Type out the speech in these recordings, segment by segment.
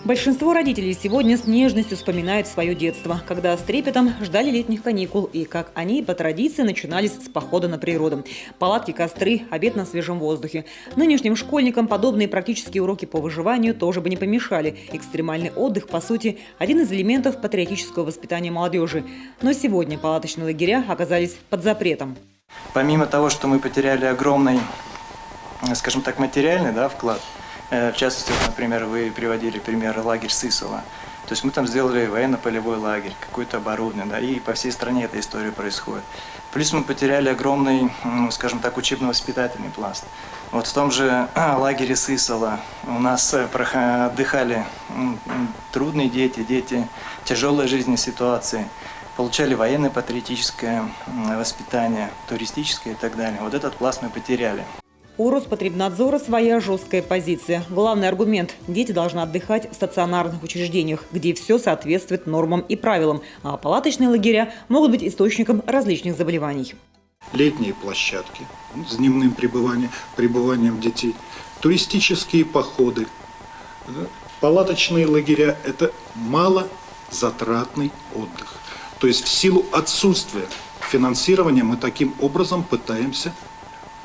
Большинство родителей сегодня с нежностью вспоминает свое детство, когда с трепетом ждали летних каникул и как они по традиции начинались с похода на природу. Палатки, костры, обед на свежем воздухе. Нынешним школьникам подобные практические уроки по выживанию тоже бы не помешали. Экстремальный отдых, по сути, один из элементов патриотического воспитания молодежи. Но сегодня палаточные лагеря оказались под запретом. Помимо того, что мы потеряли огромный, скажем так, материальный вклад, в частности, например, вы приводили пример лагерь Сысола. То есть мы там сделали военно-полевой лагерь, какое-то оборудование, и по всей стране эта история происходит. Плюс мы потеряли огромный, скажем так, учебно-воспитательный пласт. Вот в том же лагере Сысола у нас отдыхали трудные дети, дети тяжелой жизненной ситуации, получали военно-патриотическое воспитание, туристическое и так далее. Вот этот пласт мы потеряли. У Роспотребнадзора своя жесткая позиция. Главный аргумент – дети должны отдыхать в стационарных учреждениях, где все соответствует нормам и правилам, а палаточные лагеря могут быть источником различных заболеваний. Летние площадки с дневным пребыванием детей, туристические походы, палаточные лагеря – это малозатратный отдых. То есть в силу отсутствия финансирования мы таким образом пытаемся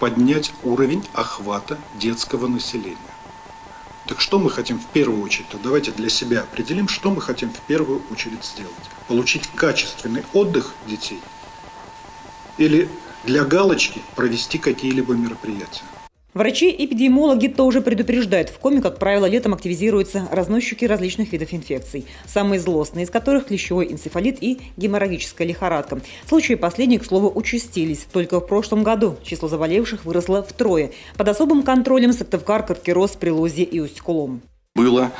поднять уровень охвата детского населения. Так что мы хотим в первую очередь? Давайте для себя определим, что мы хотим в первую очередь сделать. Получить качественный отдых детей или для галочки провести какие-либо мероприятия. Врачи-эпидемиологи тоже предупреждают. В коме, как правило, летом активизируются разносчики различных видов инфекций. Самые злостные из которых – клещевой энцефалит и геморрагическая лихорадка. Случаи последних, к слову, участились. Только в прошлом году число заболевших выросло втрое. Под особым контролем Сыктывкар, Каркероз, Прилузье и Усть-Кулом. Было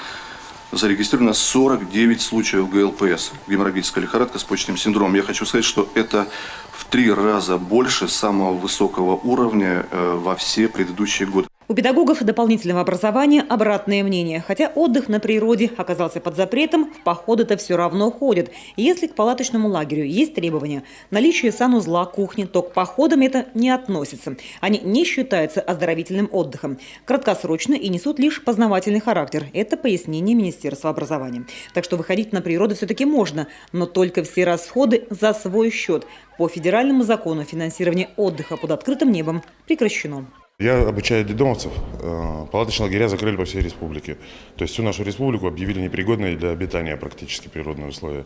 зарегистрировано 49 случаев ГЛПС, геморрагическая лихорадка с почечным синдромом. Я хочу сказать, что это в 3 раза больше самого высокого уровня во все предыдущие годы. У педагогов дополнительного образования обратное мнение. Хотя отдых на природе оказался под запретом, в походы-то все равно ходят. И если к палаточному лагерю есть требования – наличие санузла, кухни, то к походам это не относится. Они не считаются оздоровительным отдыхом. Краткосрочно и несут лишь познавательный характер. Это пояснение Министерства образования. Так что выходить на природу все-таки можно, но только все расходы за свой счет. По федеральному закону финансирование отдыха под открытым небом прекращено. Я обучаю детдомовцев. Палаточные лагеря закрыли по всей республике. То есть всю нашу республику объявили непригодной для обитания практически природные условия.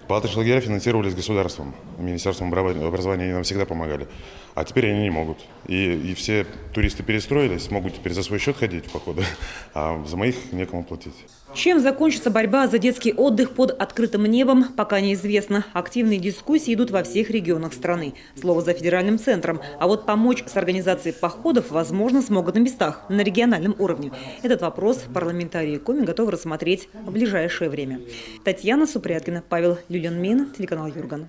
Палаточные лагеря финансировались государством. Министерством образования они нам всегда помогали. А теперь они не могут. И все туристы перестроились, могут теперь за свой счет ходить в походы, а за моих некому платить. Чем закончится борьба за детский отдых под открытым небом, пока неизвестно. Активные дискуссии идут во всех регионах страны. Слово за федеральным центром. А вот помочь с организацией походов, возможно, смогут на местах, на региональном уровне. Этот вопрос парламентарии Коми готовы рассмотреть в ближайшее время. Татьяна Супряткина, Павел Люленмин, телеканал Юрган.